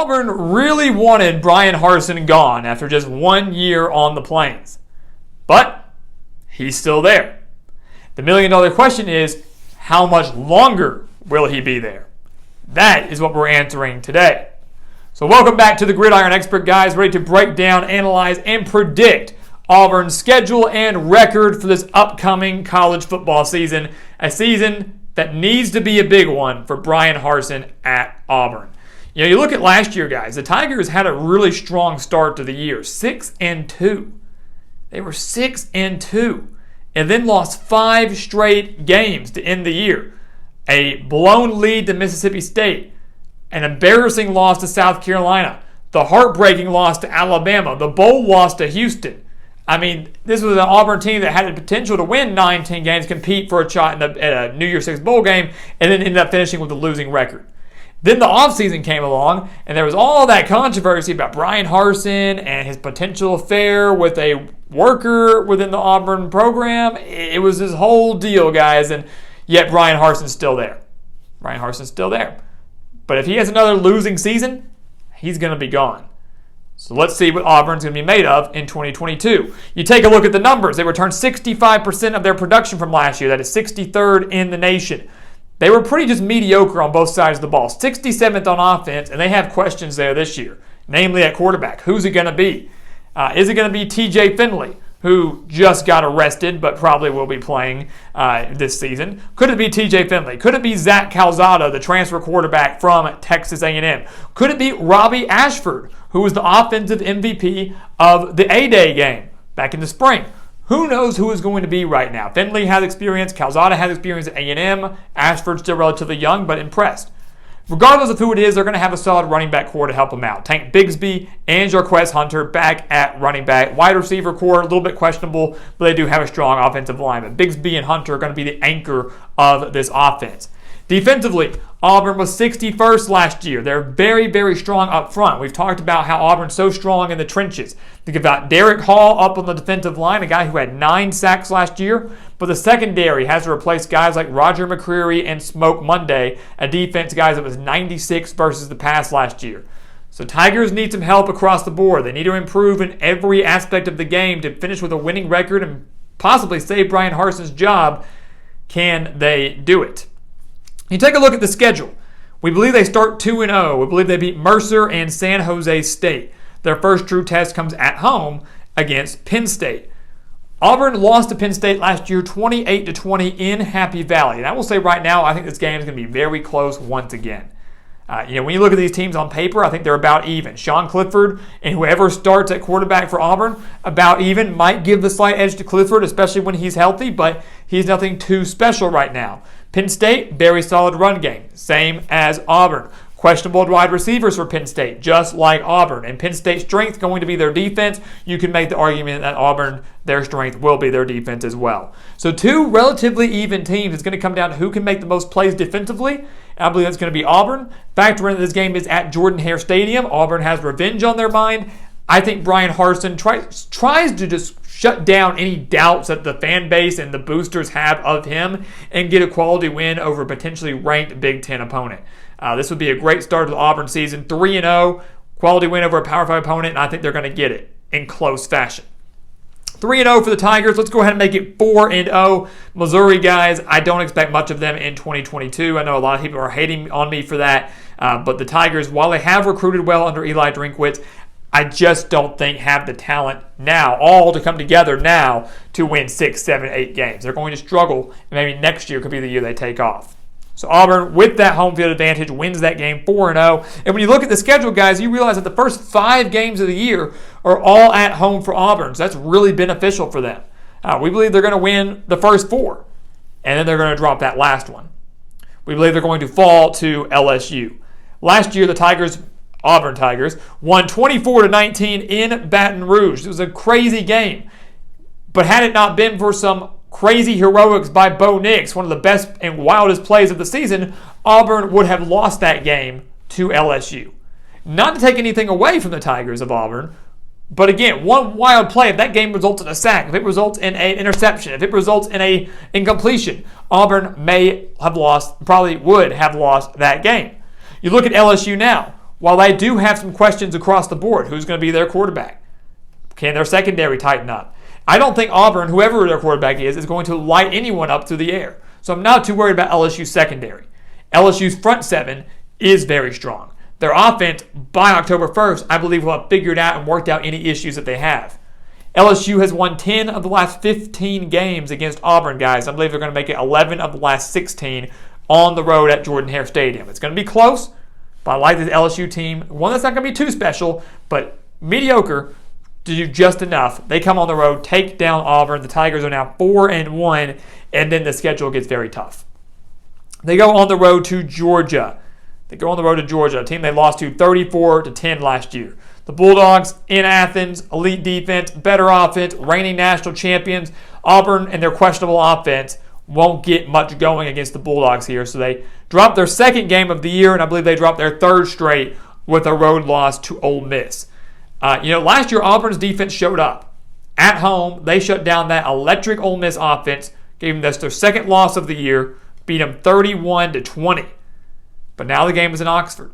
Auburn really wanted Bryan Harsin gone after just 1 year on the Plains. But he's still there. The million-dollar question is, how much longer will he be there? That is what we're answering today. So welcome back to the Gridiron Expert, guys, ready to break down, analyze, and predict Auburn's schedule and record for this upcoming college football season, a season that needs to be a big one for Bryan Harsin at Auburn. You know, you look at last year, guys, the Tigers had a really strong start to the year, 6-2. They were 6-2 and then lost 5 straight games to end the year. A blown lead to Mississippi State, an embarrassing loss to South Carolina, the heartbreaking loss to Alabama, the bowl loss to Houston. I mean, this was an Auburn team that had the potential to win 9-10 games, compete for a shot at a New Year's Six bowl game, and then ended up finishing with a losing record. Then the offseason came along, and there was all that controversy about Bryan Harsin and his potential affair with a worker within the Auburn program. It was this whole deal, guys, and yet Bryan Harsin's still there. Bryan Harsin's still there. But if he has another losing season, he's going to be gone. So let's see what Auburn's going to be made of in 2022. You take a look at the numbers. They returned 65% of their production from last year. That is 63rd in the nation. They were pretty just mediocre on both sides of the ball. 67th on offense, and they have questions there this year, namely at quarterback. Who's it going to be? Is it going to be TJ Finley, who just got arrested but probably will be playing this season? Could it be TJ Finley? Could it be Zach Calzada, the transfer quarterback from Texas A&M? Could it be Robbie Ashford, who was the offensive MVP of the A-Day game back in the spring? Who knows who is going to be right now? Finley has experience. Calzada has experience at A&M. Ashford's still relatively young, but impressed. Regardless of who it is, they're going to have a solid running back core to help them out. Tank Bigsby and Jarquez Hunter back at running back. Wide receiver core, a little bit questionable, but they do have a strong offensive line. But Bigsby and Hunter are going to be the anchor of this offense. Defensively, Auburn was 61st last year. They're very, very strong up front. We've talked about how Auburn's so strong in the trenches. Think about Derek Hall up on the defensive line, a guy who had 9 sacks last year. But the secondary has to replace guys like Roger McCreary and Smoke Monday, a defense, guys, that was 96 versus the pass last year. So Tigers need some help across the board. They need to improve in every aspect of the game to finish with a winning record and possibly save Bryan Harsin's job. Can they do it? You take a look at the schedule. We believe they start 2-0. We believe they beat Mercer and San Jose State. Their first true test comes at home against Penn State. Auburn lost to Penn State last year 28-20 in Happy Valley. And I will say right now, I think this game is going to be very close once again. When you look at these teams on paper, I think they're about even. Sean Clifford and whoever starts at quarterback for Auburn, about even, might give the slight edge to Clifford, especially when he's healthy, but he's nothing too special right now. Penn State, very solid run game, same as Auburn. Questionable wide receivers for Penn State, just like Auburn. And Penn State's strength going to be their defense. You can make the argument that Auburn, their strength will be their defense as well. So 2 relatively even teams. It's going to come down to who can make the most plays defensively. I believe that's going to be Auburn. Factor in that this game is at Jordan-Hare Stadium. Auburn has revenge on their mind. I think Bryan Harsin tries to just shut down any doubts that the fan base and the boosters have of him and get a quality win over a potentially ranked Big Ten opponent. This would be a great start to the Auburn season. 3-0, quality win over a Power 5 opponent, and I think they're going to get it in close fashion. 3-0 for the Tigers. Let's go ahead and make it 4-0. Missouri, guys, I don't expect much of them in 2022. I know a lot of people are hating on me for that, but the Tigers, while they have recruited well under Eli Drinkwitz, I just don't think have the talent now, all to come together now to win 6, 7, 8 games. They're going to struggle, and maybe next year could be the year they take off. So Auburn, with that home field advantage, wins that game 4-0. And when you look at the schedule, guys, you realize that the first 5 games of the year are all at home for Auburn. So that's really beneficial for them. We believe they're going to win the first 4, and then they're going to drop that last one. We believe they're going to fall to LSU. Last year, the Auburn Tigers, won 24-19 in Baton Rouge. It was a crazy game. But had it not been for some crazy heroics by Bo Nix, one of the best and wildest plays of the season, Auburn would have lost that game to LSU. Not to take anything away from the Tigers of Auburn, but again, one wild play, if that game results in a sack, if it results in an interception, if it results in an incompletion, Auburn may have lost, probably would have lost that game. You look at LSU now, while they do have some questions across the board, who's going to be their quarterback? Can their secondary tighten up? I don't think Auburn, whoever their quarterback is going to light anyone up through the air. So I'm not too worried about LSU's secondary. LSU's front seven is very strong. Their offense, by October 1st, I believe will have figured out and worked out any issues that they have. LSU has won 10 of the last 15 games against Auburn, guys. I believe they're going to make it 11 of the last 16 on the road at Jordan-Hare Stadium. It's going to be close, but I like this LSU team. One that's not going to be too special, but mediocre to do just enough. They come on the road, take down Auburn. The Tigers are now 4-1, and then the schedule gets very tough. They go on the road to Georgia. A team they lost to 34-10 last year. The Bulldogs in Athens, elite defense, better offense, reigning national champions. Auburn and their questionable offense won't get much going against the Bulldogs here. So they dropped their second game of the year, and I believe they dropped their third straight with a road loss to Ole Miss. Last year Auburn's defense showed up. At home, they shut down that electric Ole Miss offense, gave them their second loss of the year, beat them 31-20. But now the game is in Oxford.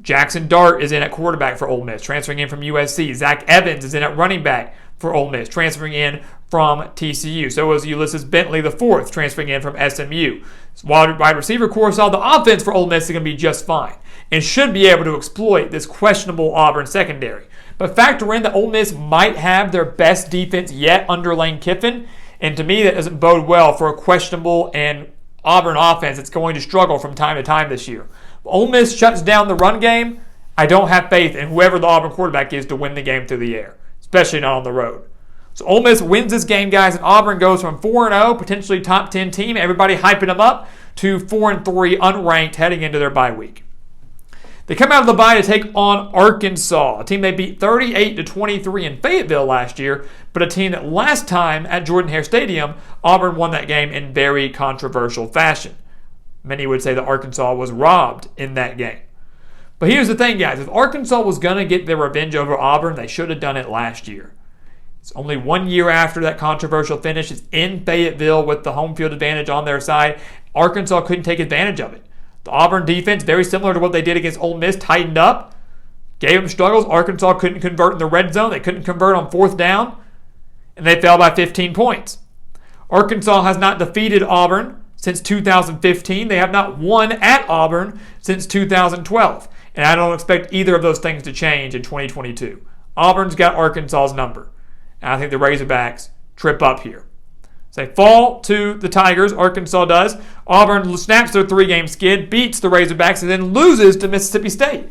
Jackson Dart is in at quarterback for Ole Miss, transferring in from USC. Zach Evans is in at running back for Ole Miss, transferring in from TCU. So is Ulysses Bentley IV, transferring in from SMU. Wide receiver core, so the offense for Ole Miss is going to be just fine and should be able to exploit this questionable Auburn secondary. But factor in that Ole Miss might have their best defense yet under Lane Kiffin, and to me that doesn't bode well for a questionable and Auburn offense that's going to struggle from time to time this year. If Ole Miss shuts down the run game, I don't have faith in whoever the Auburn quarterback is to win the game through the air, especially not on the road. So Ole Miss wins this game, guys, and Auburn goes from 4-0, potentially top 10 team, everybody hyping them up, to 4-3 unranked heading into their bye week. They come out of the bye to take on Arkansas, a team they beat 38-23 in Fayetteville last year, but a team that last time at Jordan-Hare Stadium, Auburn won that game in very controversial fashion. Many would say that Arkansas was robbed in that game. But here's the thing, guys. If Arkansas was going to get their revenge over Auburn, they should have done it last year. It's only 1 year after that controversial finish. It's in Fayetteville with the home field advantage on their side. Arkansas couldn't take advantage of it. The Auburn defense, very similar to what they did against Ole Miss, tightened up, gave them struggles. Arkansas couldn't convert in the red zone. They couldn't convert on fourth down, and they fell by 15 points. Arkansas has not defeated Auburn since 2015. They have not won at Auburn since 2012, and I don't expect either of those things to change in 2022. Auburn's got Arkansas's number, and I think the Razorbacks trip up here. They fall to the Tigers, Arkansas does. Auburn snaps their 3-game skid, beats the Razorbacks, and then loses to Mississippi State.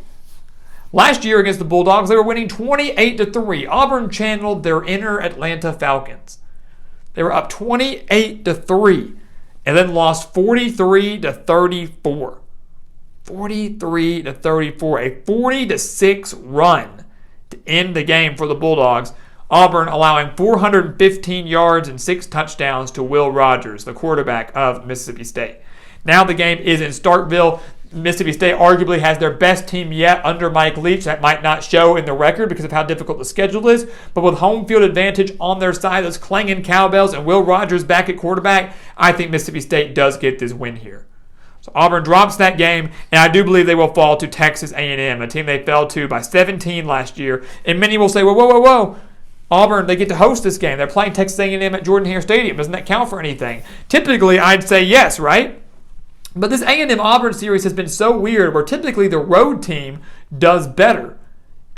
Last year against the Bulldogs, they were winning 28-3. Auburn channeled their inner Atlanta Falcons. They were up 28-3 and then lost 43-34. 43-34, a 40-6 run to end the game for the Bulldogs. Auburn allowing 415 yards and 6 touchdowns to Will Rogers, the quarterback of Mississippi State. Now the game is in Starkville. Mississippi State arguably has their best team yet under Mike Leach. That might not show in the record because of how difficult the schedule is, but with home field advantage on their side, those clanging cowbells, and Will Rogers back at quarterback, I think Mississippi State does get this win here. So Auburn drops that game, and I do believe they will fall to Texas A&M, a team they fell to by 17 last year. And many will say, well, whoa. Auburn, they get to host this game. They're playing Texas A&M at Jordan-Hare Stadium. Doesn't that count for anything? Typically, I'd say yes, right? But this A&M Auburn series has been so weird where typically the road team does better.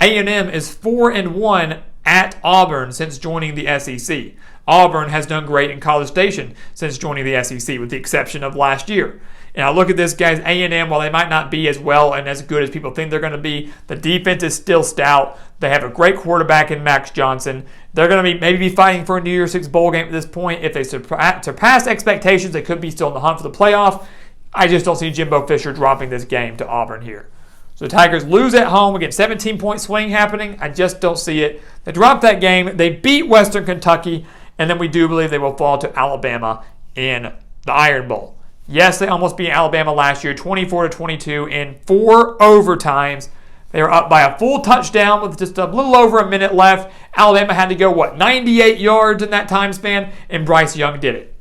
A&M is 4-1 at Auburn since joining the SEC. Auburn has done great in College Station since joining the SEC, with the exception of last year. And I look at this, guys, A&M, while they might not be as well and as good as people think they're going to be, the defense is still stout. They have a great quarterback in Max Johnson. They're going to maybe be fighting for a New Year's Six bowl game at this point. If they surpass expectations, they could be still in the hunt for the playoff. I just don't see Jimbo Fisher dropping this game to Auburn here. So the Tigers lose at home. We get 17-point swing happening. I just don't see it. They drop that game. They beat Western Kentucky, and then we do believe they will fall to Alabama in the Iron Bowl. Yes, they almost beat Alabama last year, 24-22 in 4 overtimes. They were up by a full touchdown with just a little over a minute left. Alabama had to go, 98 yards in that time span, and Bryce Young did it.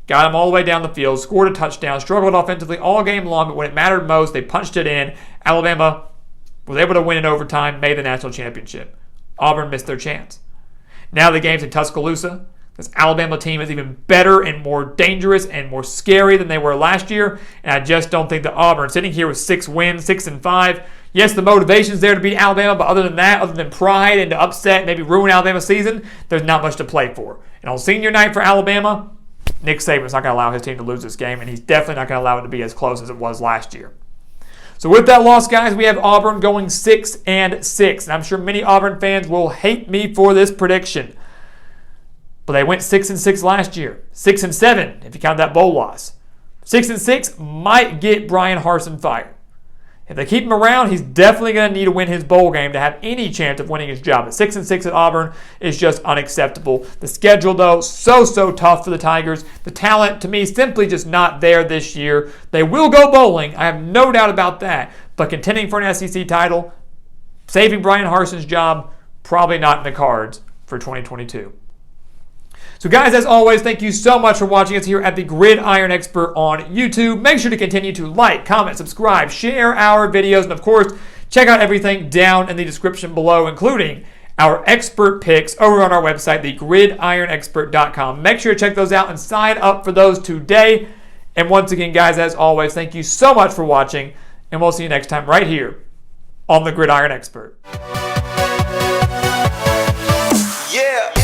Got him all the way down the field, scored a touchdown, struggled offensively all game long, but when it mattered most, they punched it in. Alabama was able to win in overtime, made the national championship. Auburn missed their chance. Now the game's in Tuscaloosa. This Alabama team is even better and more dangerous and more scary than they were last year. And I just don't think that Auburn, sitting here with 6 wins, 6-5, yes, the motivation's there to beat Alabama, but other than that, other than pride and to upset, maybe ruin Alabama's season, there's not much to play for. And on senior night for Alabama, Nick Saban's not going to allow his team to lose this game, and he's definitely not going to allow it to be as close as it was last year. So with that loss, guys, we have Auburn going 6-6. And I'm sure many Auburn fans will hate me for this prediction. But they went 6-6 last year. 6-7 if you count that bowl loss. 6-6 might get Brian Harsin fired. If they keep him around, he's definitely going to need to win his bowl game to have any chance of winning his job. But 6-6 at Auburn is just unacceptable. The schedule, though, so tough for the Tigers. The talent, to me, simply just not there this year. They will go bowling. I have no doubt about that. But contending for an SEC title, saving Brian Harsin's job, probably not in the cards for 2022. So guys, as always, thank you so much for watching us here at the Gridiron Expert on YouTube. Make sure to continue to like, comment, subscribe, share our videos, and of course, check out everything down in the description below, including our expert picks over on our website, thegridironexpert.com. Make sure to check those out and sign up for those today. And once again, guys, as always, thank you so much for watching, and we'll see you next time right here on the Gridiron Expert. Yeah.